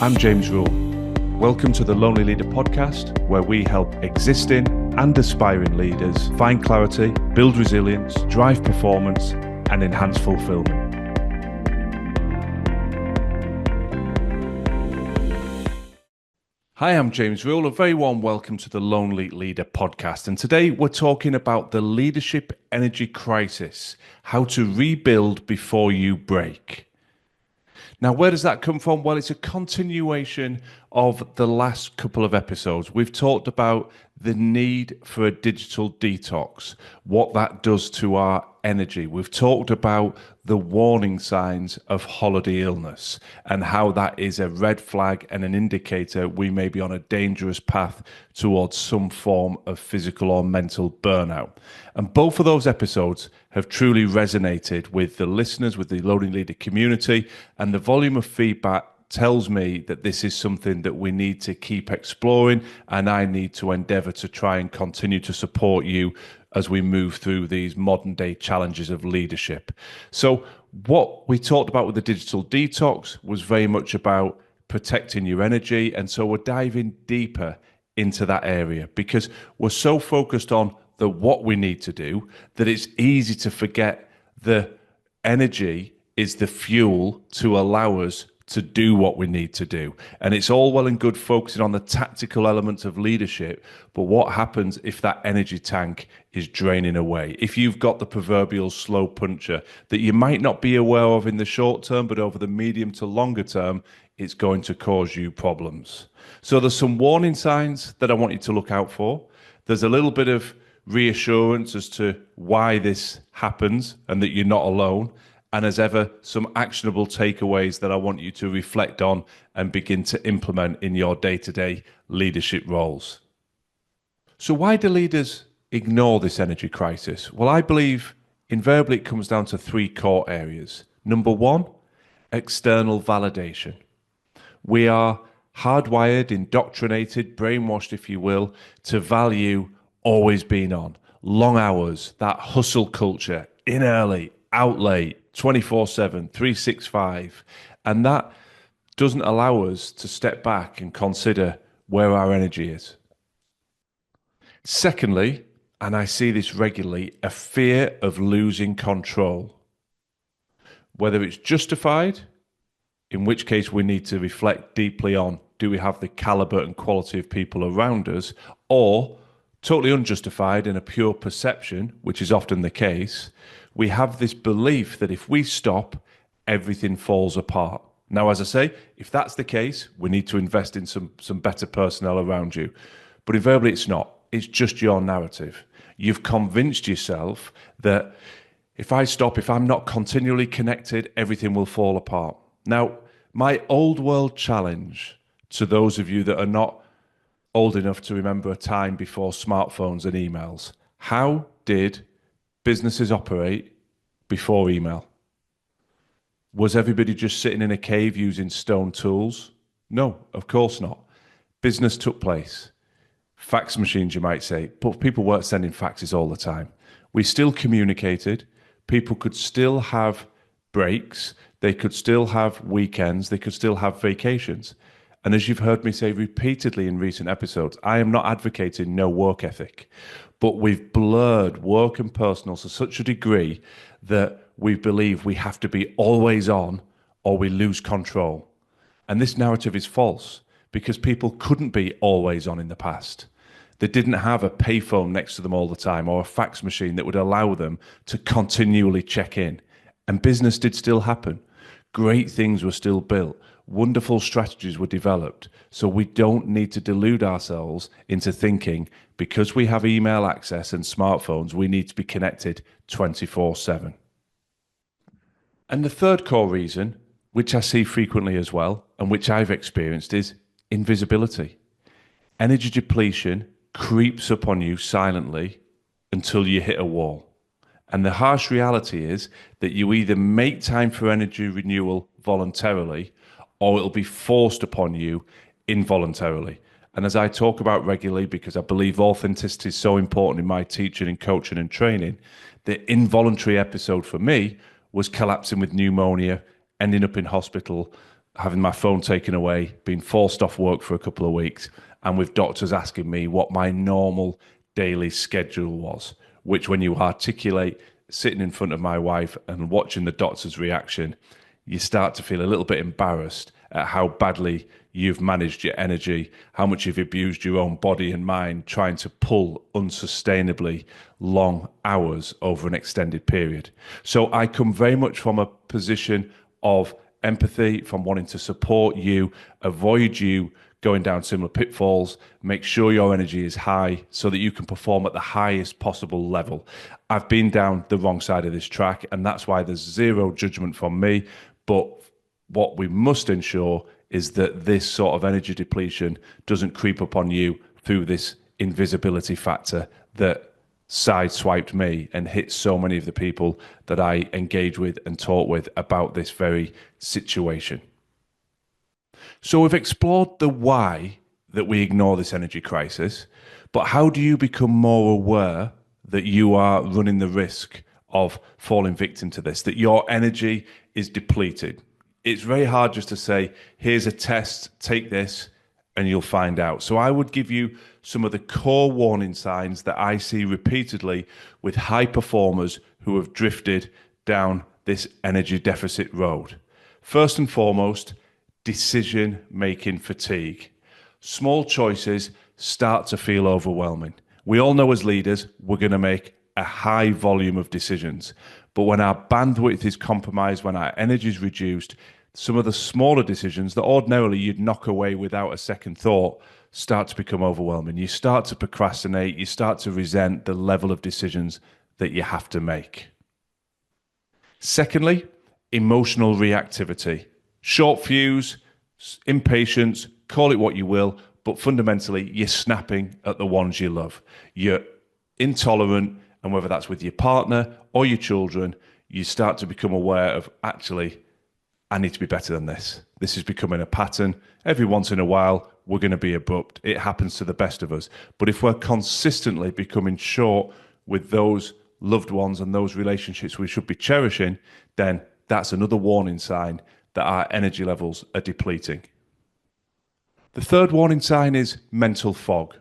I'm James Rule. Welcome to the Lonely Leader podcast, where we help existing and aspiring leaders find clarity, build resilience, drive performance, and enhance fulfilment. Hi, I'm James Rule. A very warm welcome to the Lonely Leader podcast. And today we're talking about the leadership energy crisis, how to rebuild before you break. Now, where does that come from? Well, it's a continuation of the last couple of episodes. We've talked about the need for a digital detox, what that does to our energy. We've talked about the warning signs of holiday illness and how that is a red flag and an indicator we may be on a dangerous path towards some form of physical or mental burnout. And both of those episodes have truly resonated with the listeners, with the Lonely Leader community, and the volume of feedback tells me that this is something that we need to keep exploring, and I need to endeavor to try and continue to support you as we move through these modern day challenges of leadership. So what we talked about with the digital detox was very much about protecting your energy. And so we're diving deeper into that area because we're so focused on the what we need to do that it's easy to forget the energy is the fuel to allow us to do what we need to do. And it's all well and good focusing on the tactical elements of leadership, but what happens if that energy tank is draining away? If you've got the proverbial slow puncher that you might not be aware of in the short term, but over the medium to longer term, it's going to cause you problems. So there's some warning signs that I want you to look out for. There's a little bit of reassurance as to why this happens and that you're not alone. And as ever, some actionable takeaways that I want you to reflect on and begin to implement in your day-to-day leadership roles. So why do leaders ignore this energy crisis? Well, I believe invariably it comes down to three core areas. Number one, external validation. We are hardwired, indoctrinated, brainwashed, if you will, to value always being on, long hours, that hustle culture, in early, out late, 24/7, 365. And that doesn't allow us to step back and consider where our energy is. Secondly, and I see this regularly, a fear of losing control. Whether it's justified, in which case we need to reflect deeply on, do we have the caliber and quality of people around us, or totally unjustified in a pure perception, which is often the case, we have this belief that if we stop, everything falls apart. Now, as I say, if that's the case, we need to invest in some better personnel around you. But invariably, it's not. It's just your narrative. You've convinced yourself that if I stop, if I'm not continually connected, everything will fall apart. Now, my old world challenge to those of you that are not old enough to remember a time before smartphones and emails, how did businesses operate before email? Was everybody just sitting in a cave using stone tools? No, of course not. Business took place. Fax machines, you might say, but people weren't sending faxes all the time. We still communicated. People could still have breaks. They could still have weekends. They could still have vacations. And as you've heard me say repeatedly in recent episodes, I am not advocating no work ethic, but we've blurred work and personal to such a degree that we believe we have to be always on or we lose control. And this narrative is false because people couldn't be always on in the past. They didn't have a payphone next to them all the time or a fax machine that would allow them to continually check in. And business did still happen. Great things were still built. Wonderful strategies were developed. So we don't need to delude ourselves into thinking because we have email access and smartphones, we need to be connected 24/7. And the third core reason, which I see frequently as well, and which I've experienced, is invisibility. Energy depletion creeps up on you silently until you hit a wall. And the harsh reality is that you either make time for energy renewal voluntarily or it'll be forced upon you involuntarily. And as I talk about regularly, because I believe authenticity is so important in my teaching and coaching and training, the involuntary episode for me was collapsing with pneumonia, ending up in hospital, having my phone taken away, being forced off work for a couple of weeks, and with doctors asking me what my normal daily schedule was, which when you articulate sitting in front of my wife and watching the doctor's reaction, you start to feel a little bit embarrassed at how badly you've managed your energy, how much you've abused your own body and mind trying to pull unsustainably long hours over an extended period. So I come very much from a position of empathy, from wanting to support you, avoid you going down similar pitfalls, make sure your energy is high so that you can perform at the highest possible level. I've been down the wrong side of this track, and that's why there's zero judgment from me. But what we must ensure is that this sort of energy depletion doesn't creep up on you through this invisibility factor that sideswiped me and hit so many of the people that I engage with and talk with about this very situation. So we've explored the why that we ignore this energy crisis, but how do you become more aware that you are running the risk of falling victim to this, that your energy is depleted? It's very hard just to say, here's a test, take this, and you'll find out. So I would give you some of the core warning signs that I see repeatedly with high performers who have drifted down this energy deficit road. First and foremost, decision-making fatigue. Small choices start to feel overwhelming. We all know as leaders, we're going to make a high volume of decisions. But when our bandwidth is compromised, when our energy is reduced, some of the smaller decisions that ordinarily you'd knock away without a second thought start to become overwhelming. You start to procrastinate, you start to resent the level of decisions that you have to make. Secondly, emotional reactivity. Short fuse, impatience, call it what you will, but fundamentally you're snapping at the ones you love. You're intolerant, and whether that's with your partner or your children, you start to become aware of, actually, I need to be better than this. This is becoming a pattern. Every once in a while, we're going to be abrupt. It happens to the best of us. But if we're consistently becoming short with those loved ones and those relationships we should be cherishing, then that's another warning sign that our energy levels are depleting. The third warning sign is mental fog.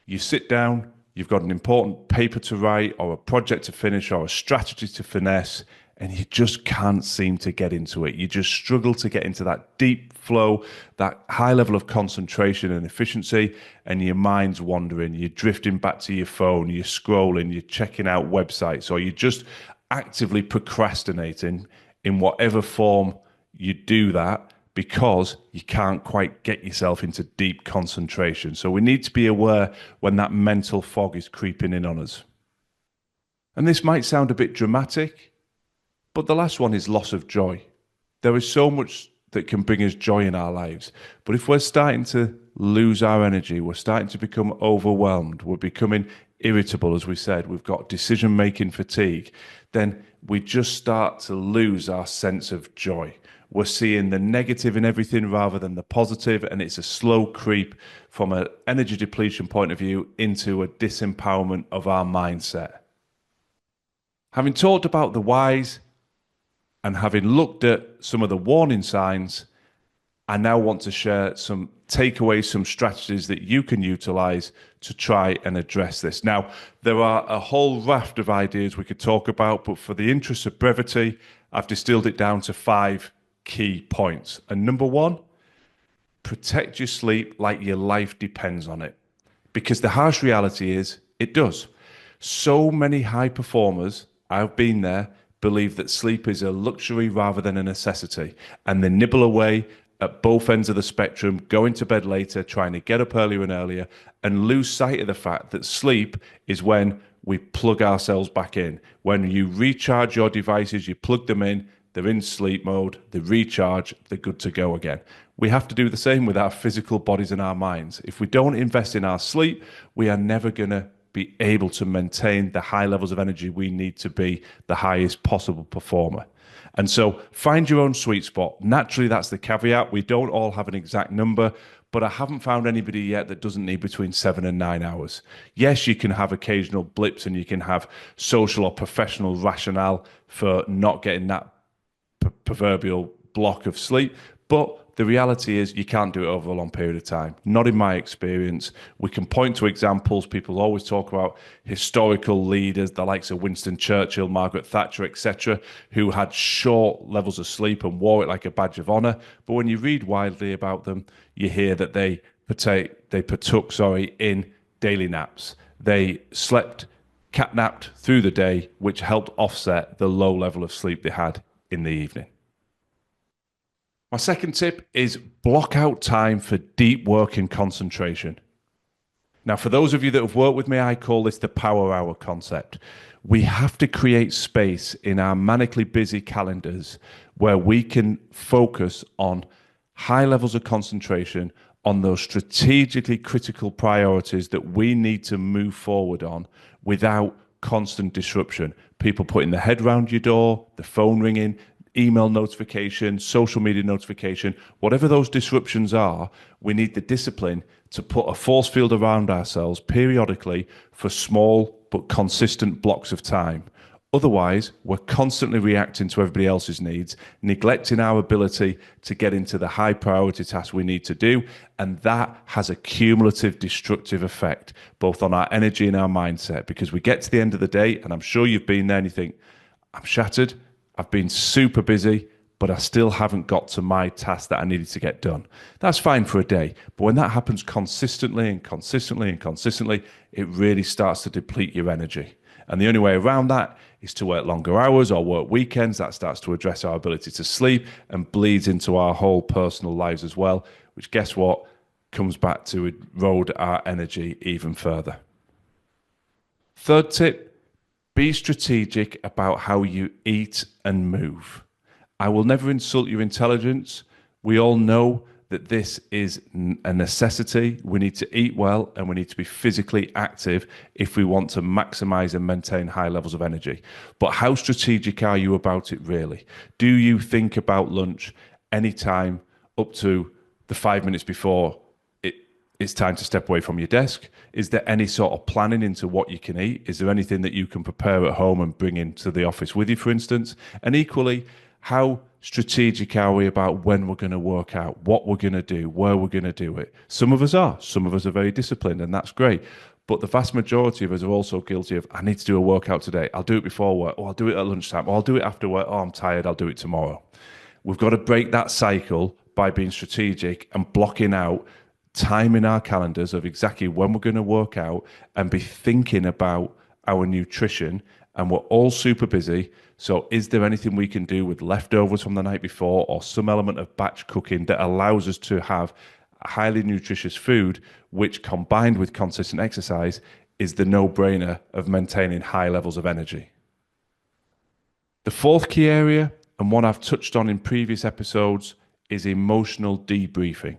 You sit down, you've got an important paper to write or a project to finish or a strategy to finesse, and you just can't seem to get into it. You just struggle to get into that deep flow, that high level of concentration and efficiency, and your mind's wandering. You're drifting back to your phone, you're scrolling, you're checking out websites, or you're just actively procrastinating in whatever form you do that because you can't quite get yourself into deep concentration. So we need to be aware when that mental fog is creeping in on us. And this might sound a bit dramatic, but the last one is loss of joy. There is so much that can bring us joy in our lives. But if we're starting to lose our energy, we're starting to become overwhelmed, we're becoming irritable, as we said, we've got decision-making fatigue, then we just start to lose our sense of joy. We're seeing the negative in everything rather than the positive, and it's a slow creep from an energy depletion point of view into a disempowerment of our mindset. Having talked about the whys and having looked at some of the warning signs, I now want to share some takeaways, some strategies that you can utilize to try and address this. Now, there are a whole raft of ideas we could talk about, but for the interest of brevity, I've distilled it down to 5 key points. And number 1, protect your sleep like your life depends on it. Because the harsh reality is, it does. So many high performers, I've been there, believe that sleep is a luxury rather than a necessity. And they nibble away at both ends of the spectrum, going to bed later, trying to get up earlier and earlier, and lose sight of the fact that sleep is when we plug ourselves back in. When you recharge your devices, you plug them in, they're in sleep mode, they recharge, they're good to go again. We have to do the same with our physical bodies and our minds. If we don't invest in our sleep, we are never going to be able to maintain the high levels of energy we need to be the highest possible performer. And so find your own sweet spot. Naturally, that's the caveat. We don't all have an exact number, but I haven't found anybody yet that doesn't need between 7 and 9 hours. Yes, you can have occasional blips and you can have social or professional rationale for not getting that proverbial block of sleep, But the reality is you can't do it over a long period of time. Not in my experience. We can point to examples. People always talk about historical leaders, the likes of Winston Churchill, Margaret Thatcher, etc., who had short levels of sleep and wore it like a badge of honor. But when you read widely about them, you hear that they partook in daily naps. They slept catnapped through the day, which helped offset the low level of sleep they had in the evening. My second tip is block out time for deep work and concentration. Now, for those of you that have worked with me, I call this the power hour concept. We have to create space in our manically busy calendars where we can focus on high levels of concentration on those strategically critical priorities that we need to move forward on without constant disruption. People putting their head round your door, the phone ringing, email notification, social media notification, whatever those disruptions are, we need the discipline to put a force field around ourselves periodically for small but consistent blocks of time. Otherwise, we're constantly reacting to everybody else's needs, neglecting our ability to get into the high priority tasks we need to do. And that has a cumulative destructive effect, both on our energy and our mindset, because we get to the end of the day, and I'm sure you've been there and you think, I'm shattered. I've been super busy, but I still haven't got to my task that I needed to get done. That's fine for a day. But when that happens consistently and consistently and consistently, it really starts to deplete your energy. And the only way around that is to work longer hours or work weekends. That starts to address our ability to sleep and bleeds into our whole personal lives as well, which guess what? Comes back to erode our energy even further. Third tip, be strategic about how you eat and move. I will never insult your intelligence. We all know that this is a necessity. We need to eat well and we need to be physically active if we want to maximize and maintain high levels of energy. But how strategic are you about it really? Do you think about lunch anytime up to the 5 minutes before it's time to step away from your desk? Is there any sort of planning into what you can eat? Is there anything that you can prepare at home and bring into the office with you, for instance? And equally, how strategic are we about when we're going to work out, what we're going to do, where we're going to do it? Some of us are. Some of us are very disciplined, and that's great. But the vast majority of us are also guilty of, I need to do a workout today. I'll do it before work, or I'll do it at lunchtime, or I'll do it after work. Oh, I'm tired. I'll do it tomorrow. We've got to break that cycle by being strategic and blocking out time in our calendars of exactly when we're going to work out and be thinking about our nutrition. And we're all super busy. So is there anything we can do with leftovers from the night before or some element of batch cooking that allows us to have highly nutritious food, which combined with consistent exercise is the no-brainer of maintaining high levels of energy? The fourth key area, and one I've touched on in previous episodes, is emotional debriefing.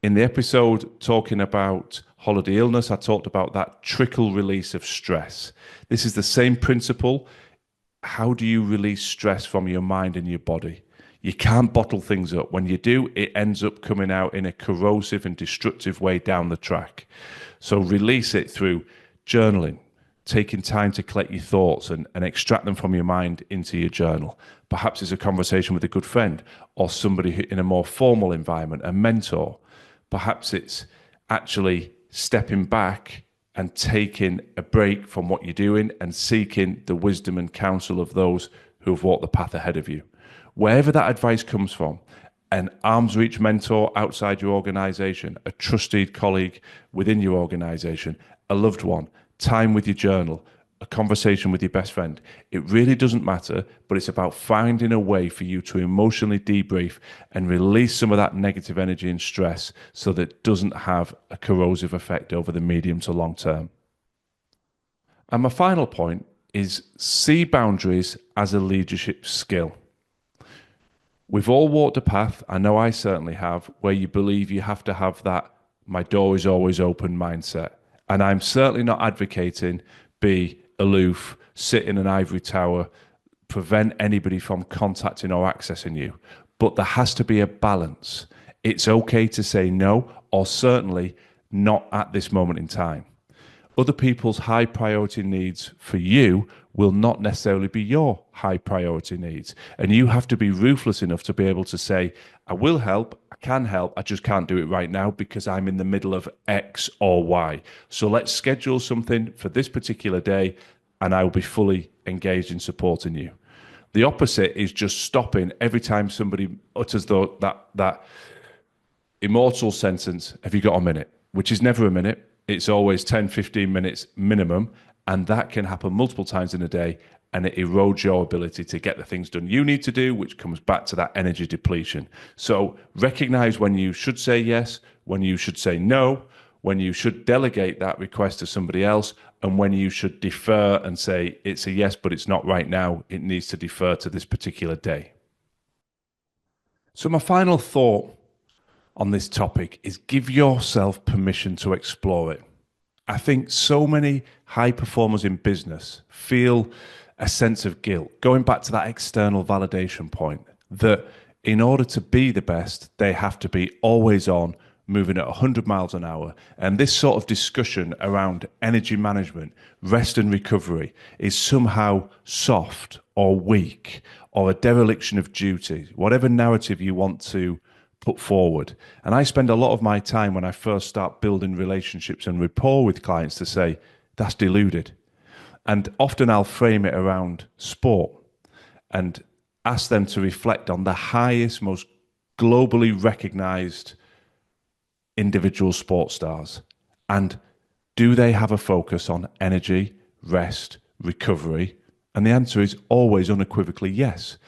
In the episode talking about holiday illness, I talked about that trickle release of stress. This is the same principle. How do you release stress from your mind and your body? You can't bottle things up. When you do, it ends up coming out in a corrosive and destructive way down the track. So release it through journaling, taking time to collect your thoughts and extract them from your mind into your journal. Perhaps it's a conversation with a good friend or somebody in a more formal environment, a mentor. Perhaps it's actually stepping back and taking a break from what you're doing and seeking the wisdom and counsel of those who have walked the path ahead of you. Wherever that advice comes from, an arm's reach mentor outside your organization, a trusted colleague within your organization, a loved one, time with your journal, a conversation with your best friend. It really doesn't matter, but it's about finding a way for you to emotionally debrief and release some of that negative energy and stress so that it doesn't have a corrosive effect over the medium to long term. And my final point is see boundaries as a leadership skill. We've all walked a path, I know I certainly have, where you believe you have to have that my door is always open mindset. And I'm certainly not advocating be aloof, sit in an ivory tower, prevent anybody from contacting or accessing you. But there has to be a balance. It's okay to say no, or certainly not at this moment in time. other people's high priority needs for you will not necessarily be your high priority needs. And you have to be ruthless enough to be able to say, I will help, I can help, I just can't do it right now because I'm in the middle of X or Y. So let's schedule something for this particular day and I will be fully engaged in supporting you. The opposite is just stopping every time somebody utters that immortal sentence, have you got a minute? Which is never a minute. It's always 10, 15 minutes minimum. And that can happen multiple times in a day. And it erodes your ability to get the things done you need to do, which comes back to that energy depletion. So recognize when you should say yes, when you should say no, when you should delegate that request to somebody else, and when you should defer and say, it's a yes, but it's not right now. It needs to defer to this particular day. So my final thought on this topic is give yourself permission to explore it. I think so many high performers in business feel a sense of guilt, going back to that external validation point, that in order to be the best, they have to be always on, moving at 100 miles an hour. And this sort of discussion around energy management, rest and recovery is somehow soft or weak or a dereliction of duty, whatever narrative you want to put forward. And I spend a lot of my time when I first start building relationships and rapport with clients to say, that's deluded. And often I'll frame it around sport and ask them to reflect on the highest, most globally recognized individual sports stars. And do they have a focus on energy, rest, recovery? And the answer is always unequivocally yes.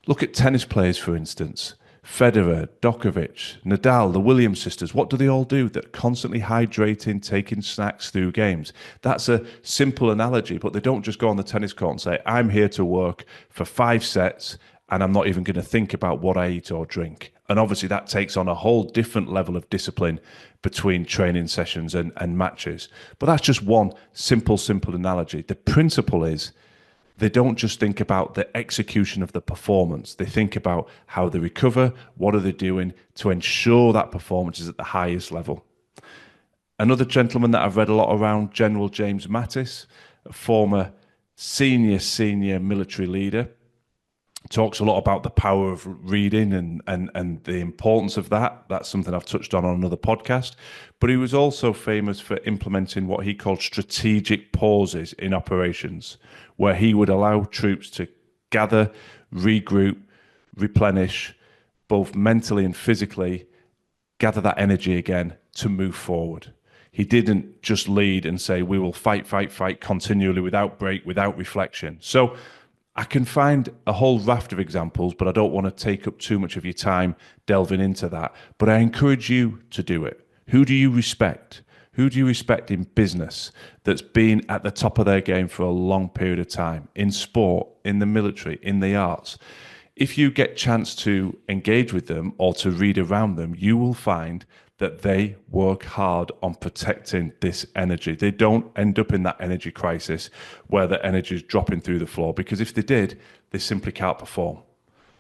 Look at tennis players, for instance. Federer, Djokovic, Nadal, the Williams sisters, what do they all do? They're constantly hydrating, taking snacks through games. That's a simple analogy, but they don't just go on the tennis court and say, I'm here to work for 5 sets and I'm not even going to think about what I eat or drink. And obviously that takes on a whole different level of discipline between training sessions and matches. But that's just one simple analogy. The principle is they don't just think about the execution of the performance. They think about how they recover, what are they doing to ensure that performance is at the highest level. Another gentleman that I've read a lot around, General James Mattis, a former senior military leader, talks a lot about the power of reading and the importance of that. That's something I've touched on another podcast. But he was also famous for implementing what he called strategic pauses in operations, where he would allow troops to gather, regroup, replenish, both mentally and physically, gather that energy again to move forward. He didn't just lead and say, we will fight continually without break, without reflection. So I can find a whole raft of examples, but I don't want to take up too much of your time delving into that. But I encourage you to do it. Who do you respect? Who do you respect in business that's been at the top of their game for a long period of time, in sport, in the military, in the arts? If you get a chance to engage with them or to read around them, you will find that they work hard on protecting this energy. They don't end up in that energy crisis where the energy is dropping through the floor, because if they did, they simply can't perform.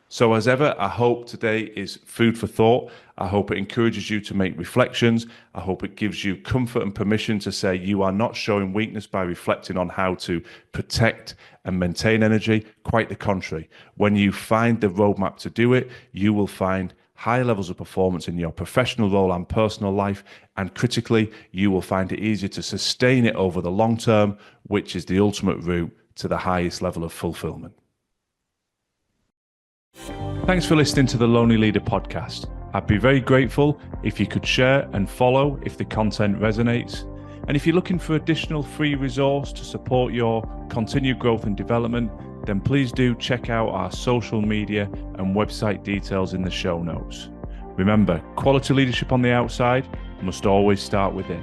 So as ever, I hope today is food for thought. I hope it encourages you to make reflections. I hope it gives you comfort and permission to say you are not showing weakness by reflecting on how to protect and maintain energy. Quite the contrary. When you find the roadmap to do it, you will find high levels of performance in your professional role and personal life. And critically, you will find it easier to sustain it over the long term, which is the ultimate route to the highest level of fulfillment. Thanks for listening to the Lonely Leader podcast. I'd be very grateful if you could share and follow if the content resonates. And if you're looking for additional free resource to support your continued growth and development, then please do check out our social media and website details in the show notes. Remember, quality leadership on the outside must always start within.